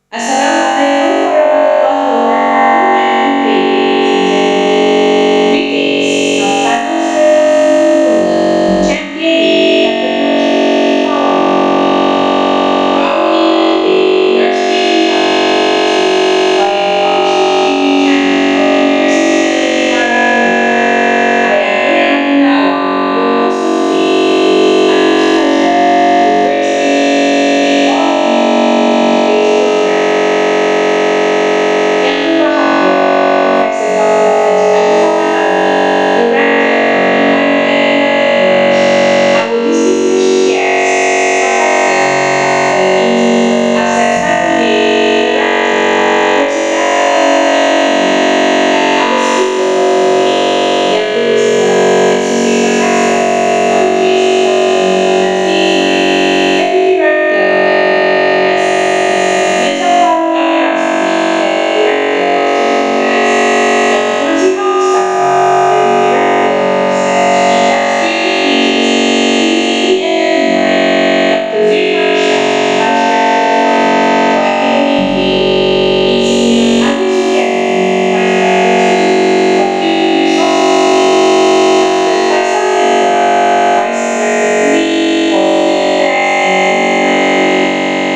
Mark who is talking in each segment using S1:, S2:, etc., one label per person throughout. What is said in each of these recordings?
S1: Assalamualaikum warahmatullahi wabarakatuh and good day, ladies and gentlemen. Greetings from Tanah Serang championing entrepreneurship empowerment. For our event today, we are streaming live on YouTube via the official YouTube channel of University Televisa Kelantan. I am Nur Agunawan, your host for today, and it is my utmost pleasure to grace you with all of you in today's program. Yang berbahagia, Profesor Dr. Haji Anukapan Ali, Director of UiTM Kelantan Branch, our distinguished guest, Professor Dr. Insinyur Asep Saefuddin, Director of Universitas Al-Azhar Indonesia, and our speaker for today, yang berusia Associate Professor Emeritus Dr. Muhammad Ismail, Deputy Rector of UITS, Mr. Mirza Faruk Amir Rasmi, Deputy Rector of Student Affairs, Dr. Nurziha Mustafa, Deputy Rector of Research, Industry and Technologies, PTT and Alumni, Dr. Zirfan Shah, Vice President for Academic Day, Insinyur Ade Suryadi, Vice President for Human Resources Day, Dr. Faisal Hendra, Vice Director UI for Student Affairs and Alumni Day, Dr.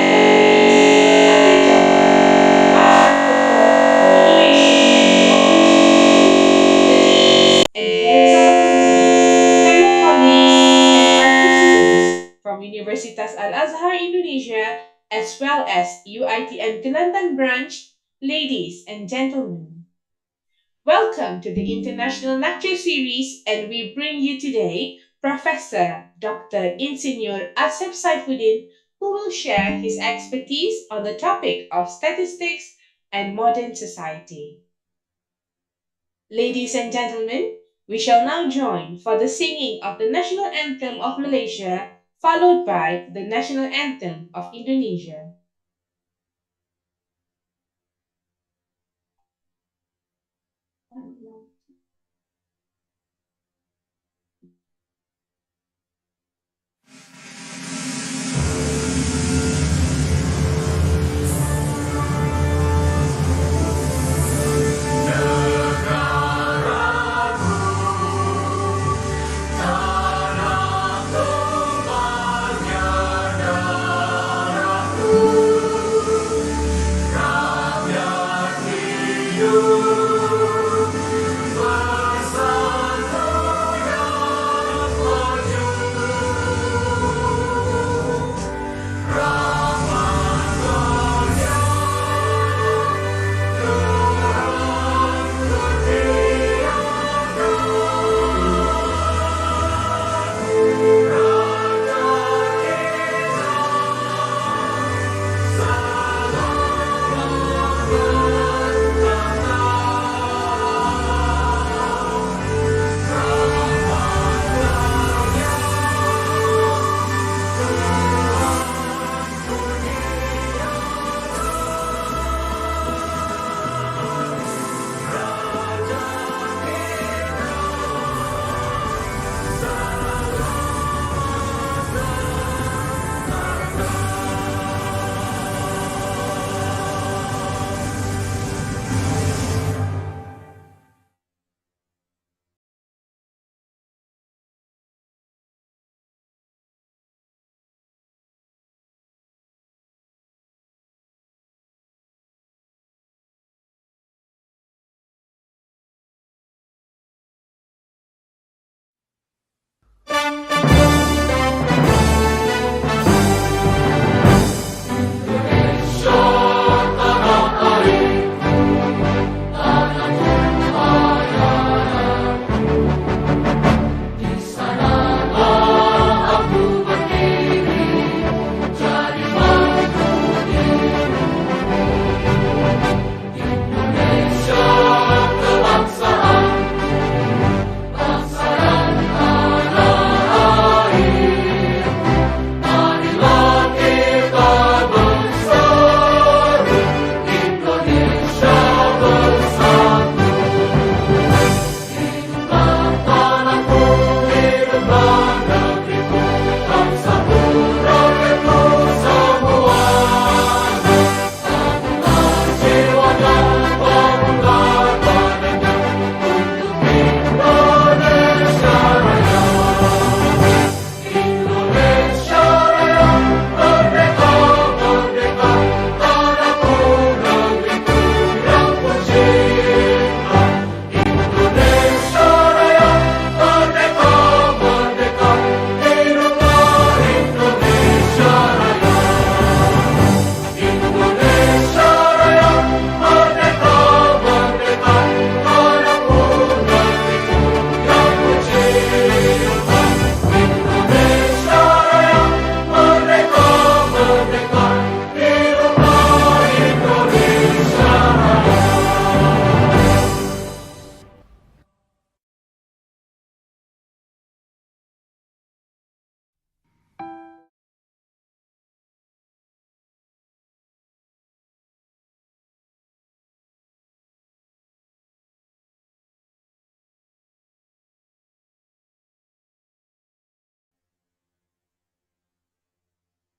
S1: Insinyur Ade Jafar, Vice Rector for Innovation and Collaboration Day, the deans and heads of faculty, fellow colleagues and participants from Universitas Al-Azhar Indonesia, as well as UiTM Kelantan Branch, ladies and gentlemen. Welcome to the International Lecture Series, and we bring you today Professor Dr. Insinyur Asep Saefuddin, who will share his expertise on the topic of statistics and modern society. Ladies and gentlemen, we shall now join for the singing of the national anthem of Malaysia, followed by the national anthem of Indonesia.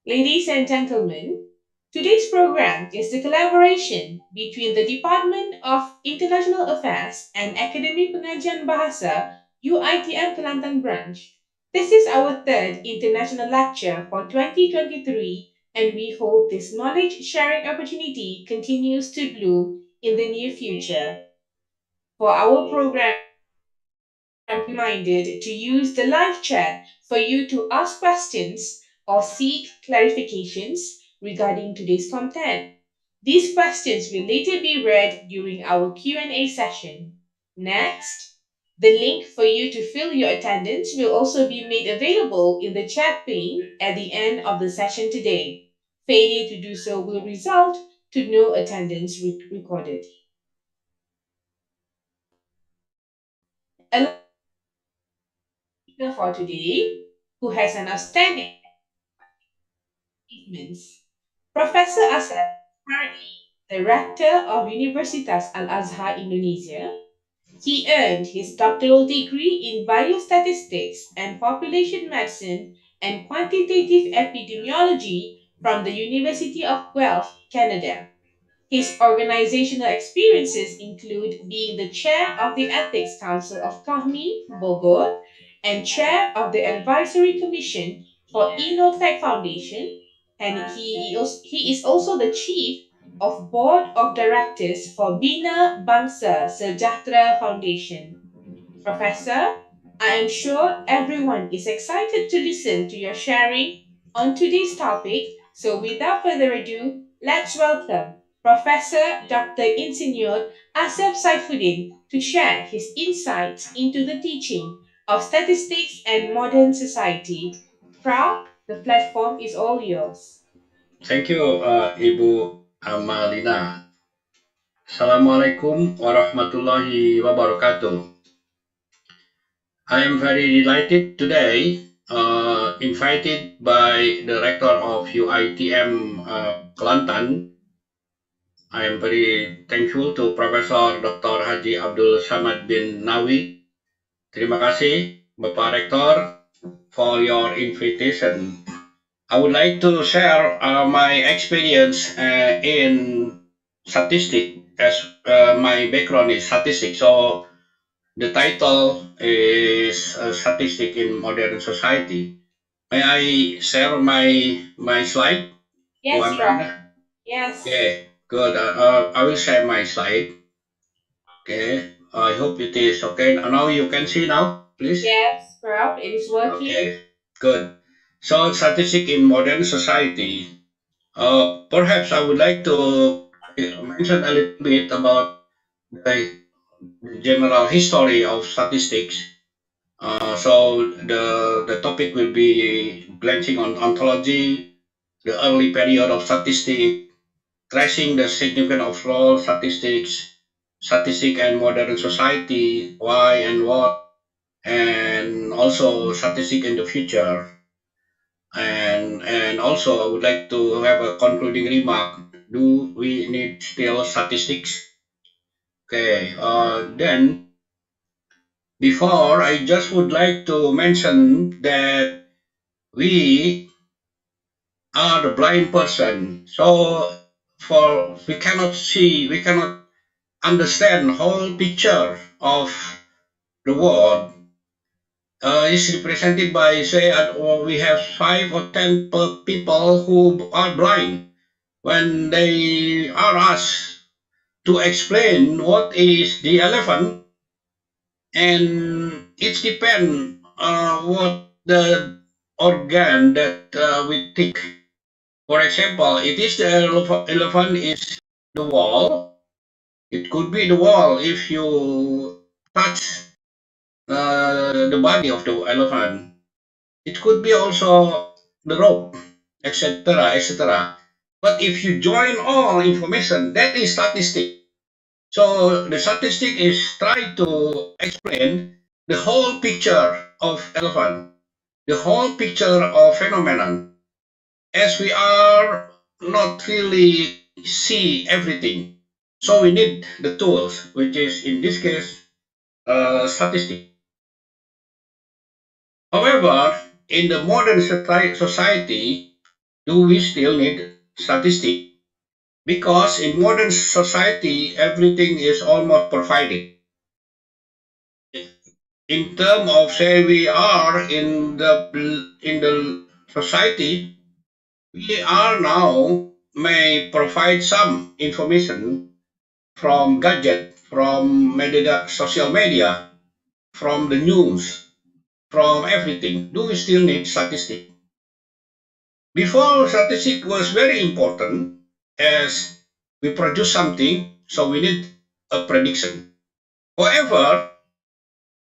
S1: Ladies and gentlemen, today's program is the collaboration between the Department of International Affairs and Academy Pengajian Bahasa UiTM Kelantan Branch. This is our third international lecture for 2023, and we hope this knowledge sharing opportunity continues to bloom in the near future. For our program, I'm reminded to use the live chat for you to ask questions or seek clarifications regarding today's content. These questions will later be read during our Q&A session. Next, the link for you to fill your attendance will also be made available in the chat pane at the end of the session today. Failure to do so will result to no attendance recorded. A speaker for today who has an outstanding achievements. Professor Asep, currently the Rector of Universitas Al-Azhar Indonesia, he earned his doctoral degree in biostatistics and population medicine and quantitative epidemiology from the University of Guelph, Canada. His organizational experiences include being the chair of the Ethics Council of Kahmi, Bogor, and chair of the Advisory Commission for Innotech Foundation, and he is also the chief of Board of Directors for Bina Bangsa Sejahtera Foundation. Professor, I am sure everyone is excited to listen to your sharing on today's topic. So without further ado, let's welcome Professor Dr. Insinyur Asep Saefuddin to share his insights into the teaching of statistics and modern society. Prof, the platform is all yours.
S2: Thank you, Ibu Amalina. Assalamualaikum warahmatullahi wabarakatuh. I am very delighted today, invited by the rector of UiTM Kelantan. I am very thankful to Professor Dr. Haji Abdul Samad bin Nawi. Terima kasih, Bapak Rektor, for your invitation. I would like to share my experience in statistic as my background is statistics. So the title is Statistic in Modern Society. May I share my slide?
S1: Yes,
S2: One
S1: Prof.
S2: minute.
S1: Yes.
S2: Okay, good. I will share my slide. Okay, I hope it is okay. Now you can see now, please.
S1: Yes, Prof. It is working.
S2: Okay, good. So statistic in modern society. Perhaps I would like to mention a little bit about the general history of statistics. So the topic will be glancing on ontology, the early period of statistics, tracing the significance of role statistics, statistic and modern society, why and what, and also statistic in the future. And also I would like to have a concluding remark. Do we need still statistics? Okay, then before I just would like to mention that we are the blind person. So for we cannot understand whole picture of the world. Is represented by say or we have 5 or 10 people who are blind. When they are asked to explain what is the elephant, and it depends what the organ that we think. For example, it is the elephant is the wall. It could be the wall if you touch the body of the elephant. It could be also the rope, etc., etc. But if you join all information, that is statistic. So the statistic is trying to explain the whole picture of elephant, the whole picture of phenomenon, as we are not really see everything. So we need the tools, which is in this case statistic. However, in the modern society, do we still need statistics? Because in modern society, everything is almost provided. In terms of say we are in the society, we are now may provide some information from gadget, from media, social media, from the news, from everything. Do we still need statistics? Before, statistic was very important as we produce something, so we need a prediction. However,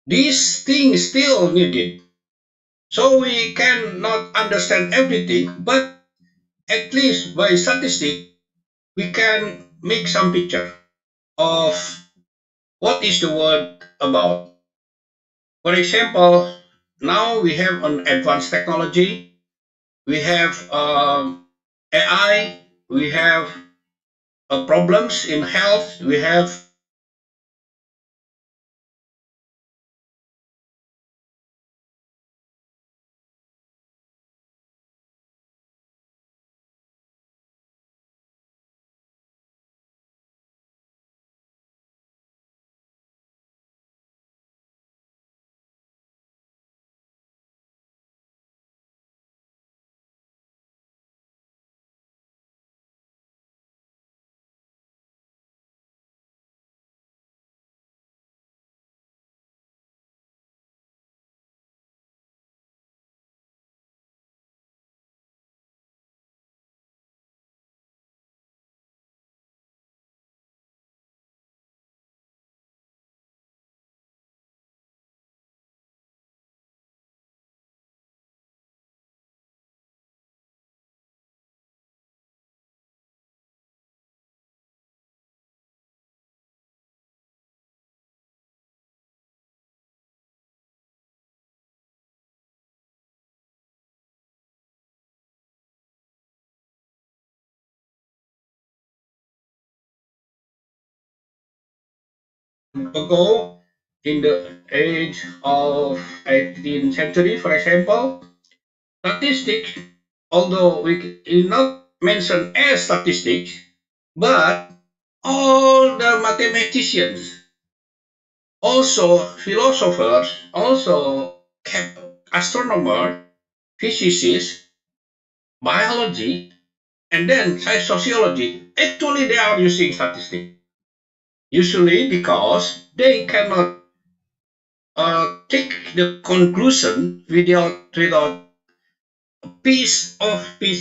S2: these things still needed. So we cannot understand everything, but at least by statistic, we can make some picture of what is the world about. For example, now we have an advanced technology, we have AI, we have problems in health, we have ago in the age of 18th century, for example, statistics, although we is not mentioned as statistics, but all the mathematicians, also philosophers, also astronomers, physicists, biology, and then sociology, actually they are using statistics. Usually because they cannot take the conclusion without piece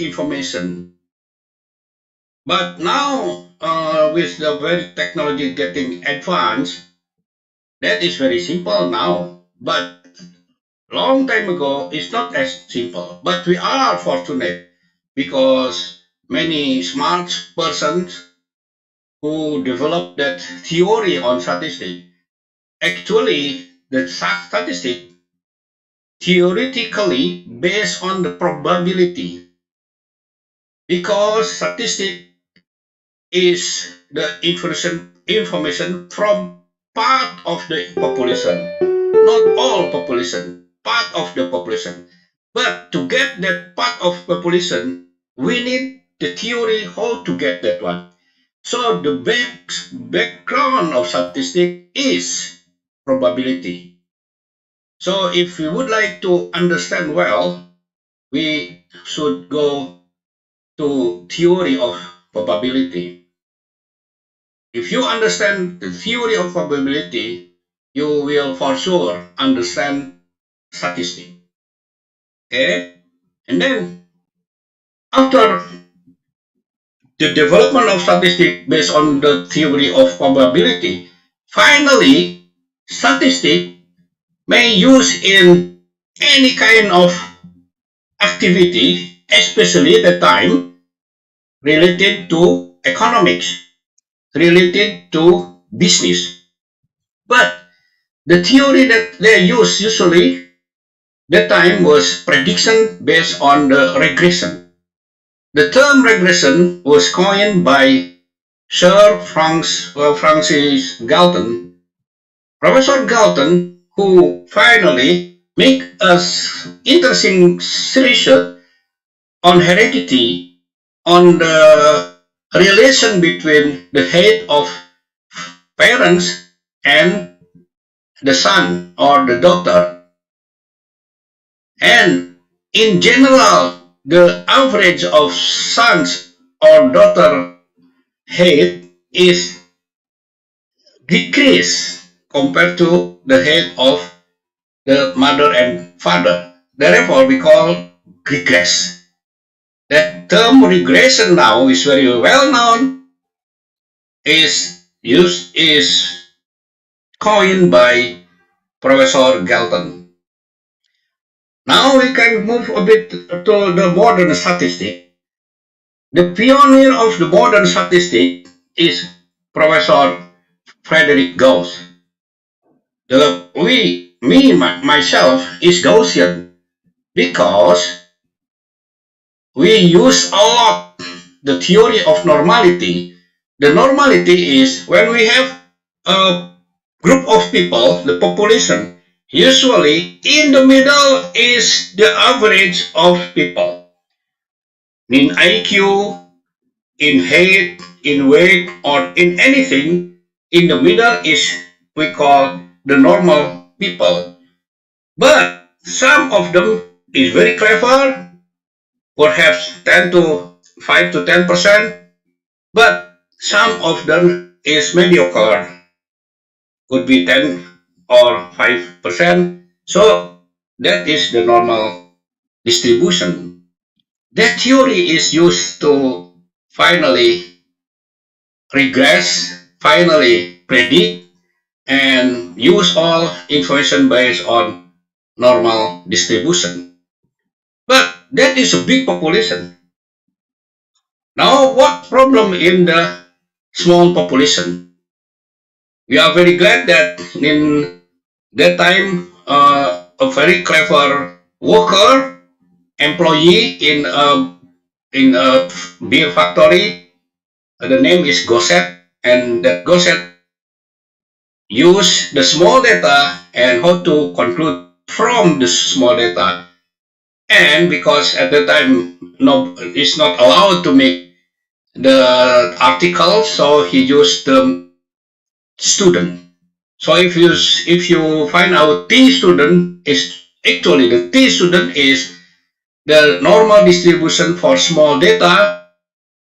S2: information. But now, with the very technology getting advanced, that is very simple now. But long time ago, it's not as simple. But we are fortunate because many smart persons who developed that theory on statistics, actually the statistic theoretically based on the probability, because statistic is the information from part of the population, not all population, part of the population. But to get that part of population, we need the theory how to get that one. So the background of statistic is probability. So if we would like to understand well, we should go to theory of probability. If you understand the theory of probability, you will for sure understand statistics. Okay? And then after the development of statistics based on the theory of probability, finally statistics may use in any kind of activity, especially the time related to economics, related to business. But the theory that they use usually that time was prediction based on the regression. The term regression was coined by Sir Francis Galton, Professor Galton, who finally make us interesting research on heredity, on the relation between the head of parents and the son or the daughter. And in general, the average of sons or daughter head is decreased compared to the head of the mother and father. Therefore, we call regress. That term regression now is very well known, is coined by Professor Galton. Now we can move a bit to the modern statistic. The pioneer of the modern statistic is Professor Frederick Gauss. Myself, is Gaussian because we use a lot the theory of normality. The normality is when we have a group of people, the population, usually in the middle is the average of people. In IQ, in height, in weight, or in anything, in the middle is we call the normal people. But some of them is very clever, perhaps 10 to 5 to 10%, but some of them is mediocre, could be 10 or 5%. So that is the normal distribution. That theory is used to finally regress, finally predict, and use all information based on normal distribution. But that is a big population. Now, what problem in the small population? We are very glad that in that time, a very clever worker, employee in a beer factory, the name is Gosset, and that Gosset use the small data and how to conclude from the small data. And because at the time no, it's not allowed to make the article, so he used the student. So if you find out T student is actually the T student is the normal distribution for small data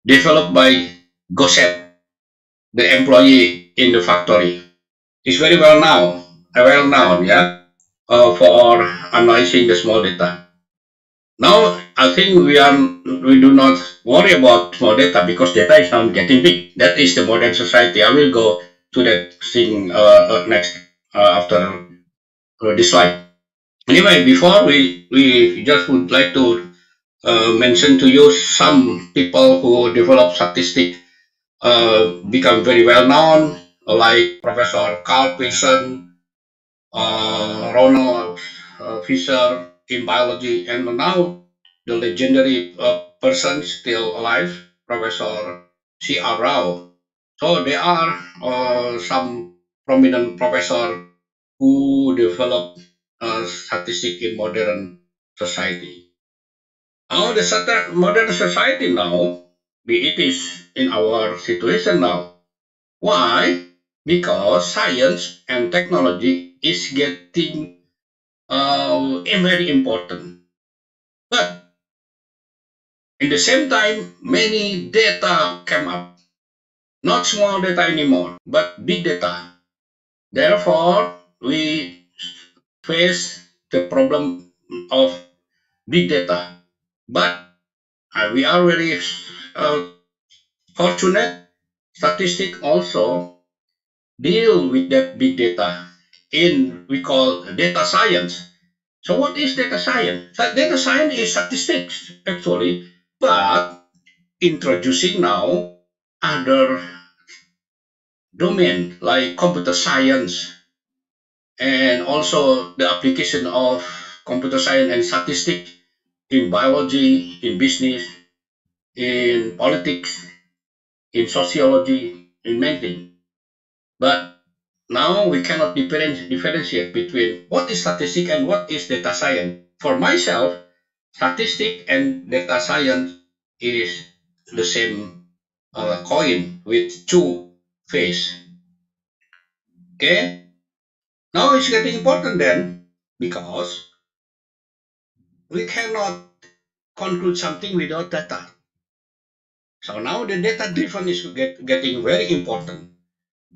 S2: developed by Gosset, the employee in the factory. It's very well known, yeah, for analyzing the small data. Now, I think we do not worry about small data because data is now getting big. That is the modern society. I will go to that thing next after this slide. Anyway, before we just would like to mention to you some people who develop statistic become very well known, like Professor Carl Pearson, Ronald Fisher in biology, and now the legendary person still alive, Professor C.R. Rao. So there are some prominent professor who developed statistics in modern society. Now the modern society now, it is in our situation now. Why? Because science and technology is getting very important. But in the same time, many data came up. Not small data anymore, but big data. Therefore, we face the problem of big data. But we are very fortunate. Statistics also deal with that big data in we call data science. So what is data science? Data science is statistics actually, but introducing now other domain like computer science and also the application of computer science and statistics in biology, in business, in politics, in sociology, in many things. But now we cannot differentiate between what is statistics and what is data science. For myself, Statistic and data science is the same coin with two face. Okay, now it's getting important then because we cannot conclude something without data. So now the data driven is getting very important.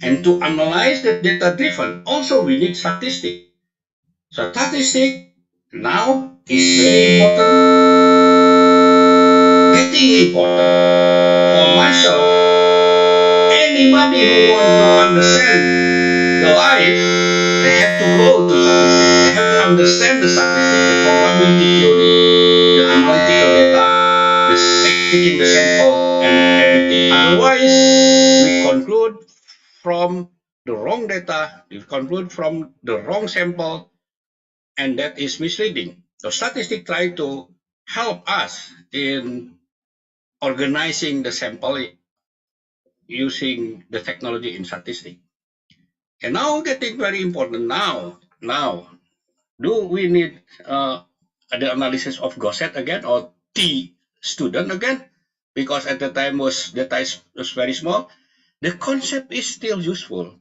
S2: And to analyze the data driven, also we need statistic. So statistic now is very important, getting important for myself. Anybody who want to understand the life, they have to go to statistics. They have to understand the statistics, the probability theory, the analytical data, the taking the sample and everything. Otherwise, we conclude from the wrong data, we conclude from the wrong sample, and that is misleading. So statistics try to help us in organizing the sample using the technology in statistics. And now getting very important now, do we need the analysis of Gosset again or T student again? Because at the time was data was very small. The concept is still useful.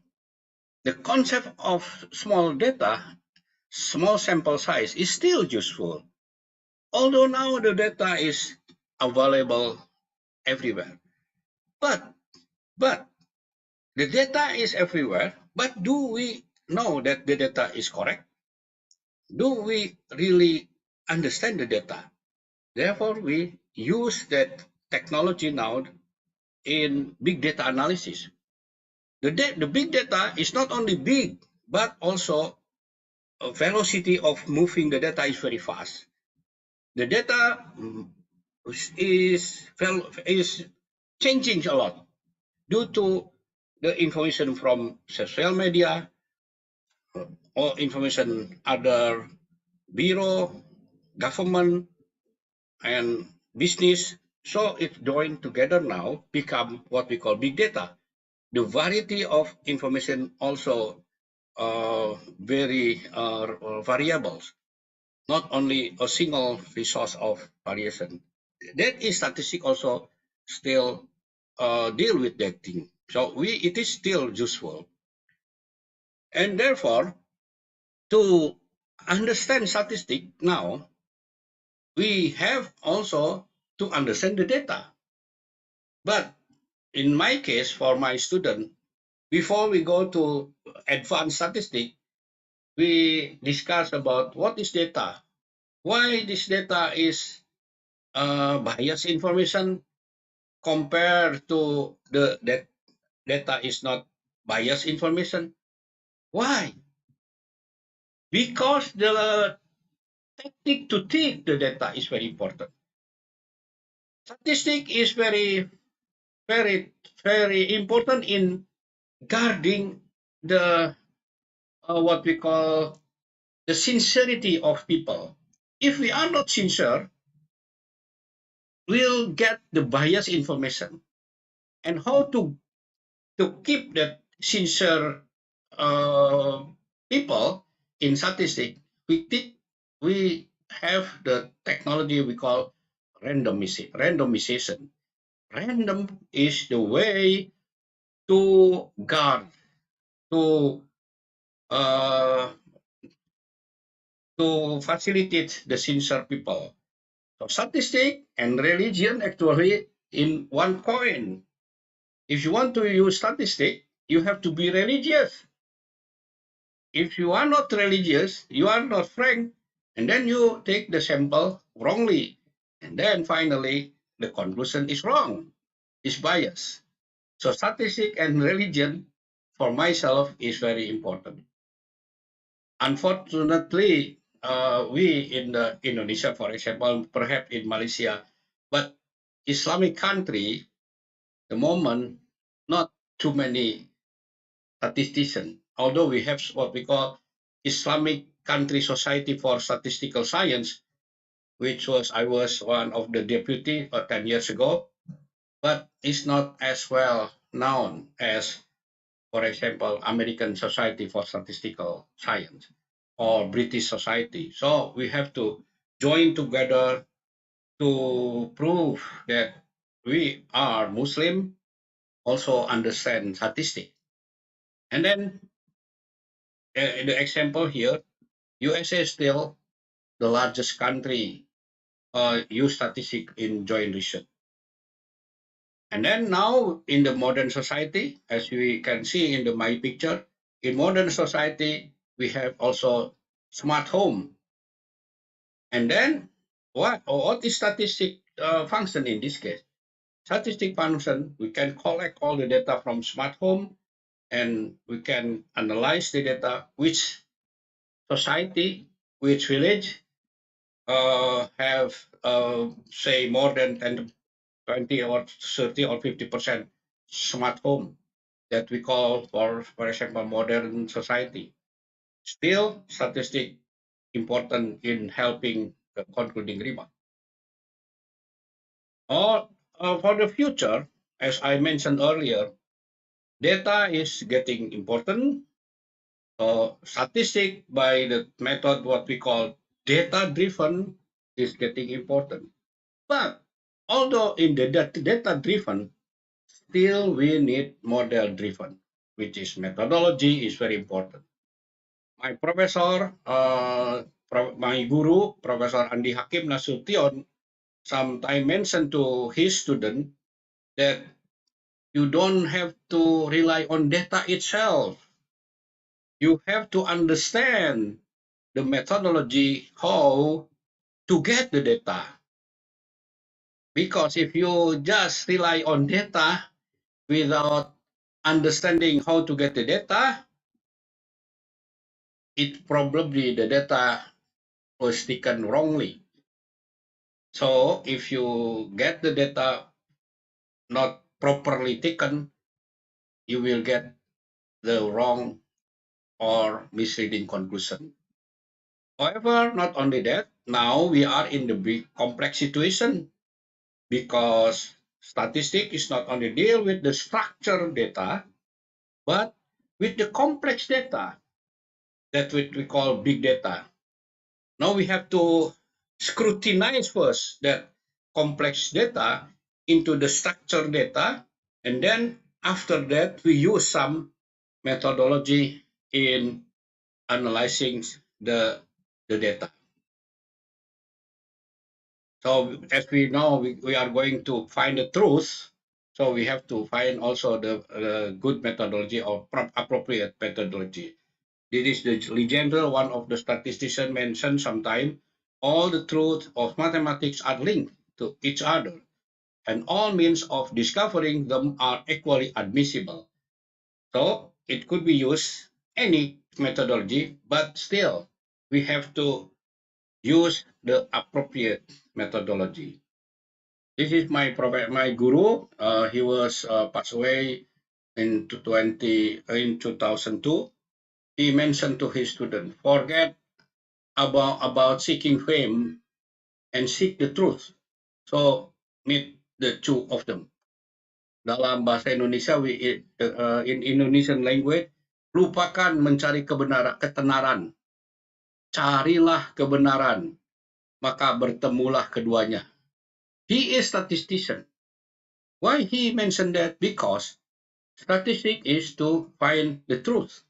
S2: The concept of small data, small sample size is still useful. Although now the data is available everywhere. But but the data is everywhere, but do we know that the data is correct? Do we really understand the data? Therefore, we use that technology now in big data analysis. The big data is not only big, but also a velocity of moving the data is very fast. The data is is changing a lot due to the information from social media or information other bureau, government, and business. So it's joined together now, become what we call big data. The variety of information also very variables, not only a single resource of variation. That is statistic also still deal with that thing. So it is still useful, and therefore to understand statistic now we have also to understand the data. But in my case, for my student, before we go to advanced statistics, we discuss about what is data, why this data is biased information compared to the that data is not biased information. Why? Because the technique to treat the data is very important. Statistic is very, very important in guarding the what we call the sincerity of people. If we are not sincere, we'll get the biased information. And how to keep that sincere uh, people in statistic, we have the technology we call randomization. Random is the way to guard to uh, to facilitate the sincere people. So statistic and religion actually in one coin. If you want to use statistic, you have to be religious. If you are not religious, you are not frank, and then you take the sample wrongly. And then finally, the conclusion is wrong, is biased. So statistic and religion for myself is very important. Unfortunately, we in the Indonesia, for example, perhaps in Malaysia, but Islamic country, the moment not too many statisticians. Although we have what we call Islamic Country Society for Statistical Science, which was I was one of the deputy 10 years ago, but it's not as well known as, for example, American Society for Statistical Science or British Society. So we have to join together to prove that we are Muslim, also understand statistics. And then the example here, USA is still the largest country use statistics in joint research. And then now in the modern society, as we can see in the my picture, in modern society we have also smart home. And then what is statistic function in this case? Statistic function, we can collect all the data from smart home and we can analyze the data which society, which village have say more than 10, 20 or 30 or 50% smart home that we call for example, modern society. Still, statistic important in helping the concluding remark. Or for the future, as I mentioned earlier, data is getting important. Statistic by the method what we call data driven is getting important. But although in the data driven, still we need model driven, which is methodology is very important. My professor, my guru, Professor Andi Hakim Nasution, sometime mentioned to his student that you don't have to rely on data itself. You have to understand the methodology how to get the data. Because if you just rely on data without understanding how to get the data, it probably the data was taken wrongly. So if you get the data not properly taken, you will get the wrong or misleading conclusion. However, not only that, now we are in the big complex situation because statistic is not only deal with the structured data, but with the complex data that we call big data. Now we have to scrutinize first that complex data into the structured data, and then after that we use some methodology in analyzing the data. So as we know, we are going to find the truth. So we have to find also the good methodology or appropriate methodology. This is the legendary one of the statistician mentioned sometime. All the truth of mathematics are linked to each other, and all means of discovering them are equally admissible. So it could be used any methodology, but still we have to use the appropriate methodology. This is my guru. He was passed away in 2002. He mentioned to his student, forget about seeking fame and seek the truth. So meet the two of them. Dalam bahasa Indonesia, in Indonesian language, lupakan mencari ketenaran, carilah kebenaran, maka bertemulah keduanya. He is statistician. Why he mentioned that? Because statistic is to find the truth.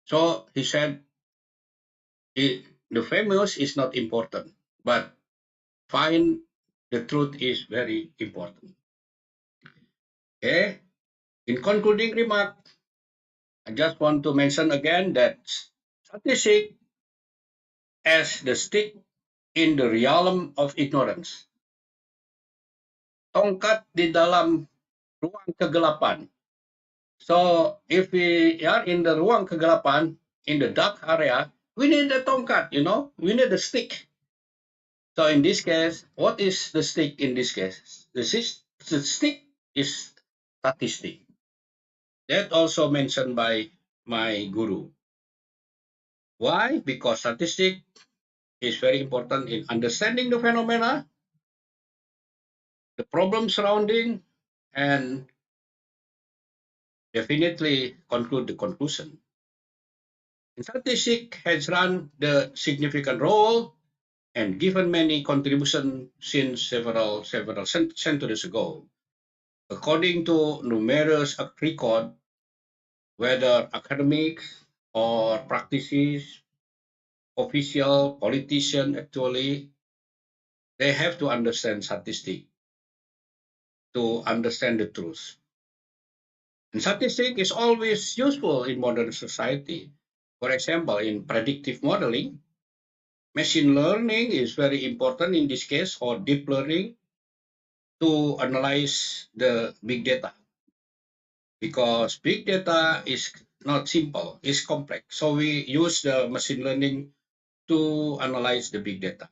S2: So he said, the famous is not important, but find the truth is very important. Okay. In concluding remark, I just want to mention again that statistic as the stick in the realm of ignorance. Tongkat di dalam ruang kegelapan. So if we are in the ruang kegelapan, in the dark area, we need a tongkat, we need a stick. So in this case, what is the stick in this case? The stick is statistic. That also mentioned by my guru. Why? Because statistic is very important in understanding the phenomena, the problem surrounding, and definitely conclude the conclusion. And statistic has run the significant role And given many contributions since several centuries ago, according to numerous records, whether academics or practices, official, politician, actually, they have to understand statistics to understand the truth. And statistics is always useful in modern society. For example, in predictive modeling, machine learning is very important in this case, or deep learning, to analyze the big data, because big data is not simple, it's complex. So we use the machine learning to analyze the big data,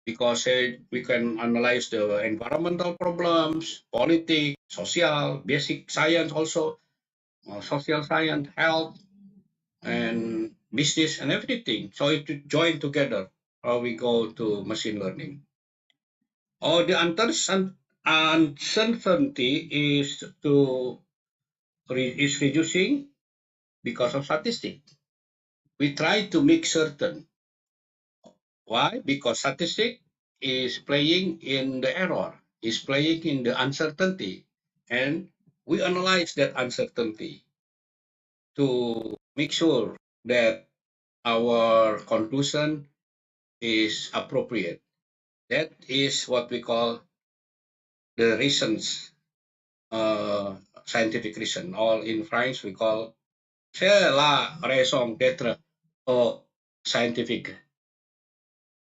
S2: because we can analyze the environmental problems, politics, social, basic science also, social science, health, and business and everything. So it join together. We go to machine learning. Oh, the uncertainty is reducing because of statistics. We try to make certain. Why? Because statistics is playing in the error, is playing in the uncertainty, and we analyze that uncertainty to make sure that our conclusion is appropriate. That is what we call the reasons, uh, scientific reason. Or in French, we call c'est la raison d'être scientific.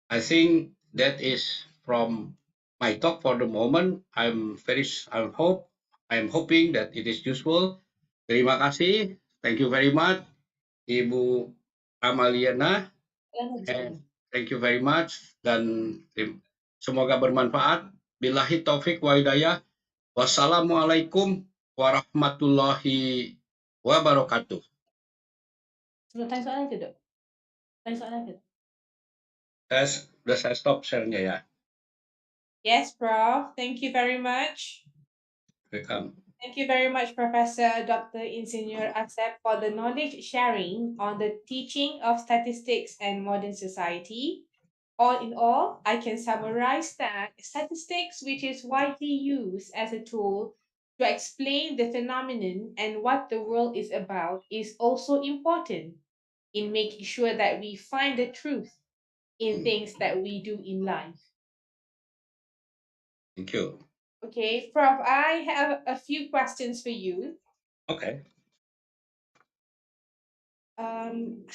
S2: I think that is from my talk for the moment. I'm hoping that it is useful. Terima kasih. Thank you very much, Ibu Amaliana. And thank you very much, dan semoga bermanfaat. Billahi taufik wa hidayah. Wassalamualaikum warahmatullahi wabarakatuh.
S1: Sudah tanya soalnya tidak? Tanya soalnya tidak?
S2: Sudah saya stop share-nya ya.
S1: Yes, Prof. Thank you very much.
S2: Welcome.
S1: Thank you very much, Professor Dr. Insinyur Asep, for the knowledge sharing on the teaching of statistics and modern society. All in all, I can summarize that statistics, which is widely used as a tool to explain the phenomenon and what the world is about, is also important in making sure that we find the truth in things that we do in life.
S2: Thank you.
S1: Okay, Prof, I have a few questions for you.
S2: Okay.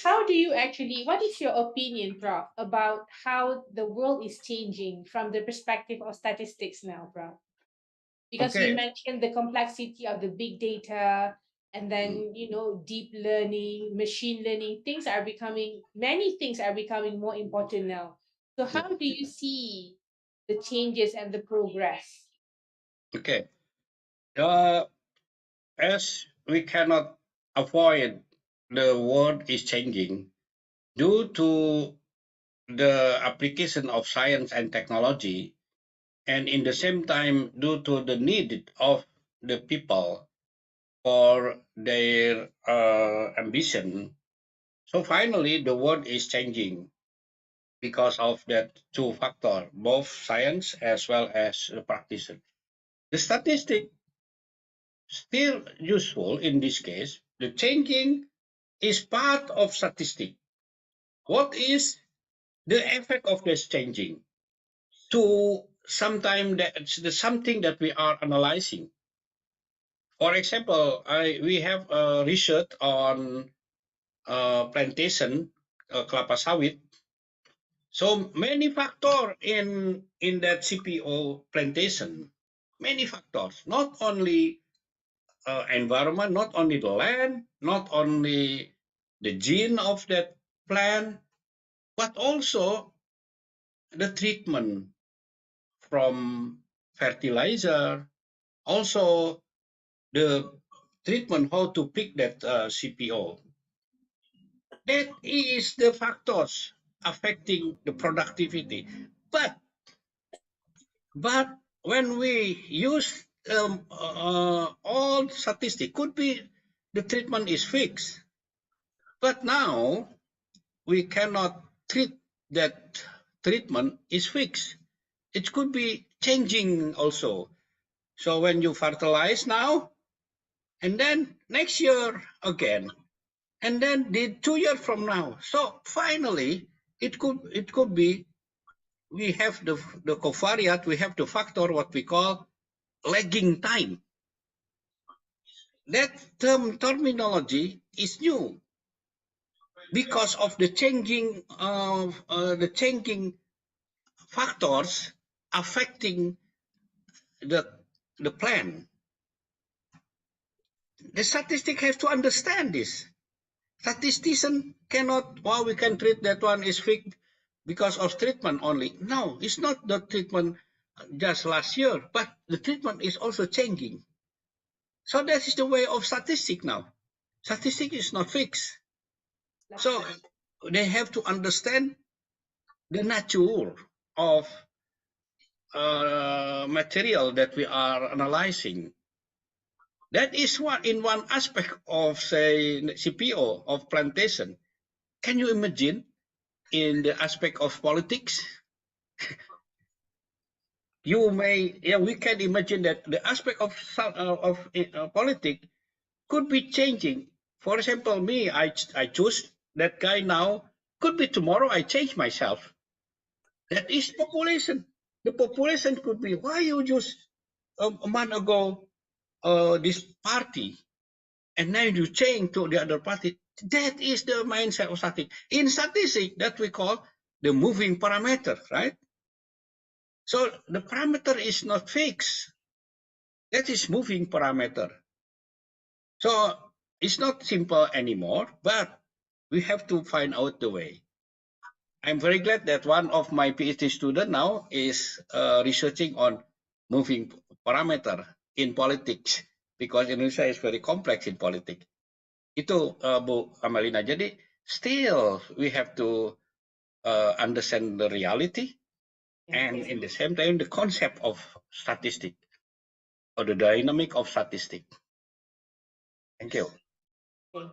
S1: How do you actually, what is your opinion, Prof, about how the world is changing from the perspective of statistics now, Prof? Because we
S2: Okay.
S1: mentioned the complexity of the big data and then, deep learning, machine learning, many things are becoming more important now. So,
S2: Yeah.
S1: how do you see the changes and the progress?
S2: Okay. Uh, as we cannot avoid the world is changing due to the application of science and technology, and in the same time due to the need of the people for their ambition. So finally, the world is changing because of that two factor, both science as well as the practice. The statistic still useful in this case. The changing is part of statistic. What is the effect of this changing? To sometime that's the something that we are analyzing. For example, we have research on plantation, kelapa sawit. So many factors in that CPO plantation, many factors, not only environment, not only the land, not only the gene of that plant, but also the treatment from fertilizer, also the treatment how to pick that CPO. That is the factors affecting the productivity. But but when we use all statistic, could be the treatment is fixed. But now we cannot treat that treatment is fixed. It could be changing also. So when you fertilize now, and then next year again, and then the 2 years from now. So finally, it could be we have the covariate, we have the factor what we call lagging time. That terminology is new because of the changing factors affecting the the plan. The statistic has to understand this. Statistician cannot, well, we can treat that one is fixed because of treatment only. No, it's not the treatment just last year, but the treatment is also changing. So that is the way of statistic now. Statistic is not fixed.
S1: That's
S2: So
S1: right.
S2: they have to understand the nature of material that we are analyzing. That is one in one aspect of, say, CPO of plantation. Can you imagine in the aspect of politics? You may, yeah, we can imagine that the aspect of politics could be changing. For example, me, I choose that guy now. Could be tomorrow I change myself. That is population. The population could be why you just a month ago this party and now you change to the other party. That is the mindset of statistics. In statistics, that we call the moving parameter, right? So the parameter is not fixed. That is moving parameter. So it's not simple anymore, but we have to find out the way. I'm very glad that one of my PhD student now is researching on moving parameter in politics because Indonesia is very complex in politics. Itu Bu Amalina. Jadi still we have to understand the reality and
S1: Yes.
S2: in the same time the concept of statistic or the dynamic of statistic. Thank you.
S1: Okay.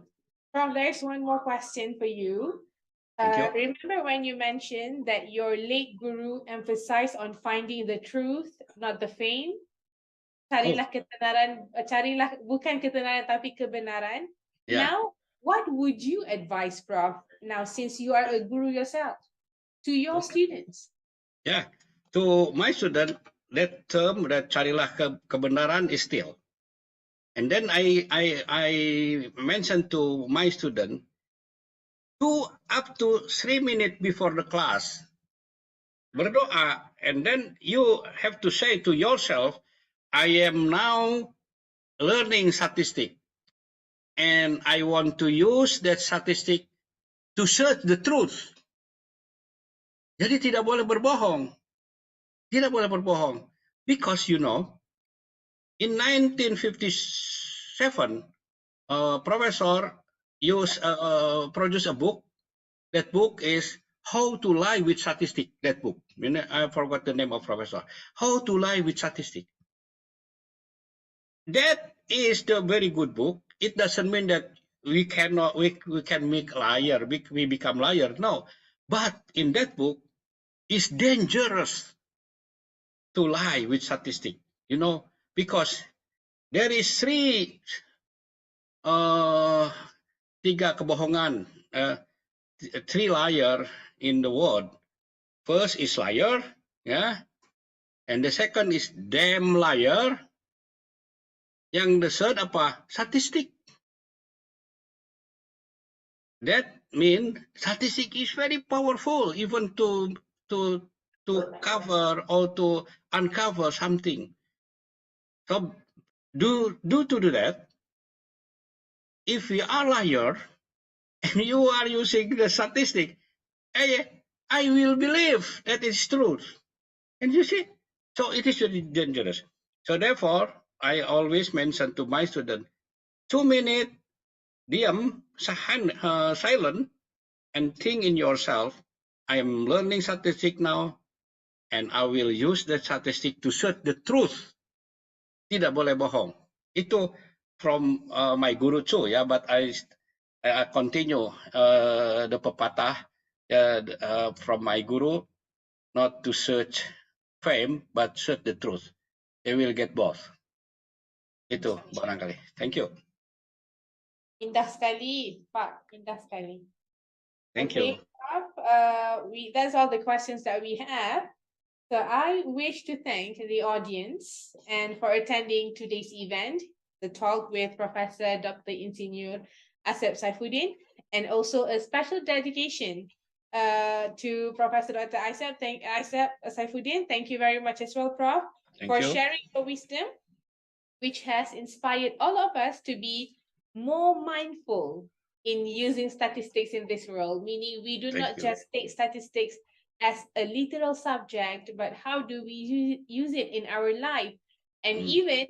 S1: Prof, there's one more question for you.
S2: Thank you.
S1: Remember when you mentioned that your late guru emphasized on finding the truth, not the fame?
S2: Oh,
S1: Carilah kebenaran, carilah bukan kebenaran tapi kebenaran.
S2: yeah,
S1: Now, what would you advise, Prof? Now, since you are a guru yourself, to your students?
S2: yeah. To my student, that term, that carilah kebenaran is still. And then I mentioned to my student, 2 up to 3 minutes before the class, berdoa, and then you have to say to yourself, I am now learning statistic, and I want to use that statistic to search the truth. Jadi tidak boleh berbohong. Tidak boleh berbohong. Because you know, in 1957, professor produced a book. That book is How to Lie with Statistics. That book. I forgot the name of professor. How to Lie with Statistics. That is the very good book. It doesn't mean that we can make liar, we become liar. No. But in that book, it's dangerous to lie with statistics, because there is uh, tiga kebohongan, three liar in the world. First is liar, yeah, and the second is damn liar. Yang the third apa? Statistic. That means statistic is very powerful, even to cover or to uncover something. So do to do that. If we are liar and you are using the statistic, I will believe that it's true. And you see, so it is very dangerous. So therefore, I always mention to my student, 2 minutes, diam, silent, and think in yourself, I am learning statistic now, and I will use the statistic to search the truth. Tidak boleh bohong. Itu from my guru too, yeah, but I continue the pepatah from my guru. not to search fame, but search the truth. They will get both. Itu
S1: Insya Allah.
S2: barangkali. Thank you.
S1: Indah sekali, Pak. Indah sekali.
S2: Thank
S1: Okay,
S2: you.
S1: Prof, that's all the questions that we have. So I wish to thank the audience and for attending today's event, the talk with Professor Dr. Insinyur Asep Saefuddin, and also a special dedication to Professor Dr. Asep Saefuddin. Thank you very much as well, Prof,
S2: Thank
S1: for
S2: you.
S1: sharing your wisdom, which has inspired all of us to be more mindful in using statistics in this world, meaning we do
S2: Thank
S1: not
S2: you.
S1: just take statistics as a literal subject, but how do we use it in our life? And even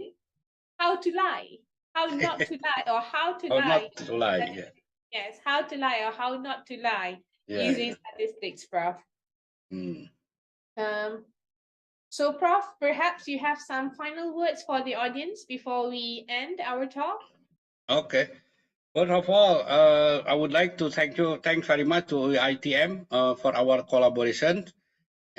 S1: how to lie, how not to lie, or how to
S2: How
S1: lie.
S2: not to lie. Yeah.
S1: Yes, how to lie or how not to lie
S2: Yeah.
S1: using
S2: Yeah.
S1: statistics, Prof.
S2: Mm.
S1: Um, so, Prof, perhaps you have some final words for the audience before we end our talk?
S2: Okay. First of all, I would like to thank you. Thanks very much to UiTM for our collaboration.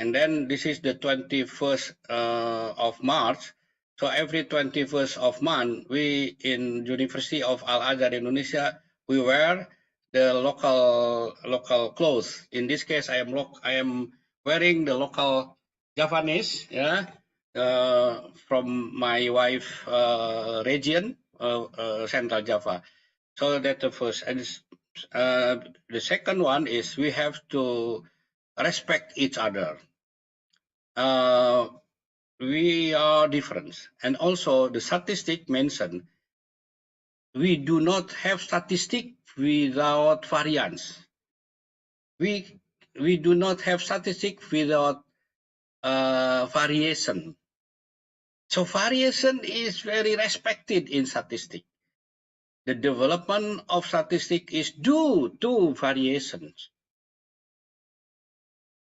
S2: And then this is the 21st of March. So every 21st of month, we in University of Al Azhar Indonesia, we wear the local clothes. In this case, I am wearing the local Javanese, yeah, from my wife region, Central Java. So that's the first. And the second one is we have to respect each other. Uh, we are different. And also the statistic mentioned, we do not have statistic without variance. We, we do not have statistic without variation. So variation is very respected in statistics. The development of statistics is due to variations.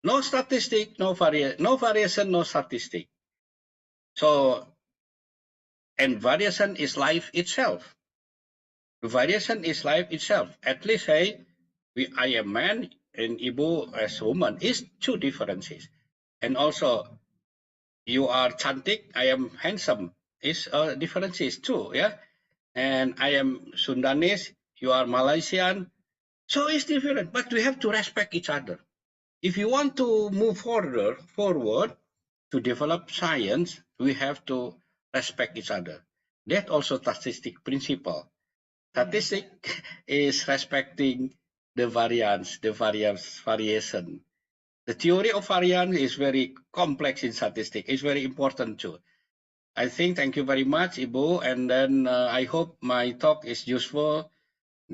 S2: No statistic, no variation, no statistic. So, and variation is life itself. Variation is life itself. At least say, I am man and Ibu as woman is two differences. And also, you are cantik, I am handsome is differences too, yeah. And I am Sundanese, you are Malaysian, so it's different. But we have to respect each other. If you want to move forward to develop science, we have to respect each other. That also statistic principle. Statistic is respecting the variation. The theory of variance is very complex in statistics. It's very important too. I think thank you very much, Ibu. And then I hope my talk is useful.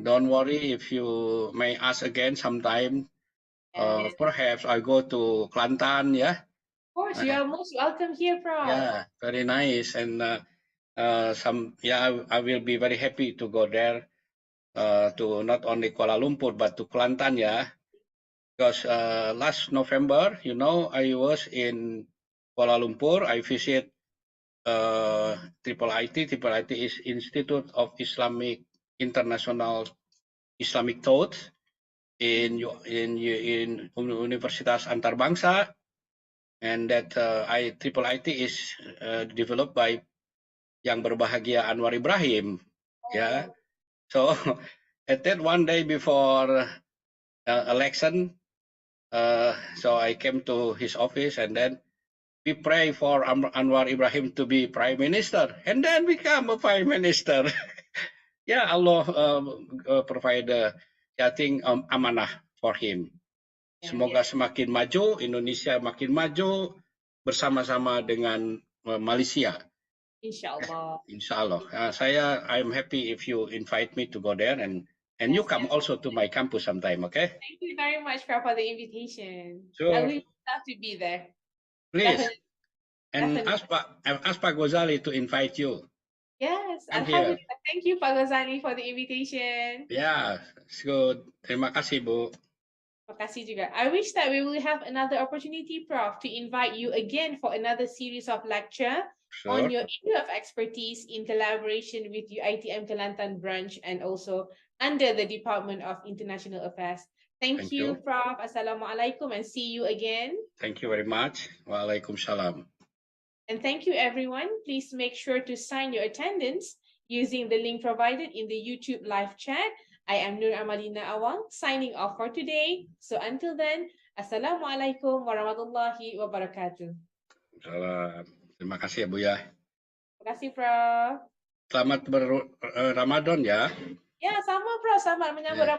S2: Don't worry if you may ask again sometime.
S1: Yes.
S2: Perhaps I go to Kelantan, yeah.
S1: Of course, you
S2: Uh,
S1: are most welcome here, Prof.
S2: yeah, very nice. And I will be very happy to go there to not only Kuala Lumpur but to Kelantan, yeah. Because last November, I was in Kuala Lumpur. I visit Triple IT. Triple IT is Institute of International Islamic Thought in Universitas Antarbangsa, and that Triple IT is developed by Yang Berbahagia Anwar Ibrahim. Yeah.
S1: Oh,
S2: So at that one day before election, so I came to his office and then we pray for Anwar Ibrahim to be prime minister and then become a prime minister. Yeah, Allah provide, I think, amanah for him.
S1: yes.
S2: Semoga semakin maju, Indonesia makin maju bersama-sama dengan Malaysia.
S1: Inshallah.
S2: Insya Allah. I'm happy if you invite me to go there and you
S1: Yes,
S2: come also to my campus sometime, okay?
S1: thank you very much, Prof, for the invitation. I
S2: Sure.
S1: would love to be there.
S2: Please.
S1: Definitely,
S2: And
S1: definitely.
S2: ask Pak Gozali to invite you.
S1: Yes,
S2: Come here.
S1: Alhamdulillah. Thank you, Pak Ghazali, for the invitation.
S2: Ya, good. Terima kasih, Bu.
S1: Terima kasih juga. I wish that we will have another opportunity, Prof, to invite you again for another series of lecture on
S2: Sure.
S1: your area of expertise in collaboration with UiTM Kelantan Branch and also under the Department of International Affairs. Thank you, Prof. Assalamualaikum, and see you again.
S2: Thank you very much. Waalaikumsalam.
S1: And thank you, everyone. Please make sure to sign your attendance using the link provided in the YouTube live chat. I am Nur Amalina Awang, signing off for today. So until then, Assalamualaikum warahmatullahi wabarakatuh.
S2: Salam. Terima kasih ya Bu ya.
S1: Terima kasih, Prof.
S2: Selamat Ramadan ya.
S1: Ya, sama, Prof. Selamat menyambut
S2: Ya.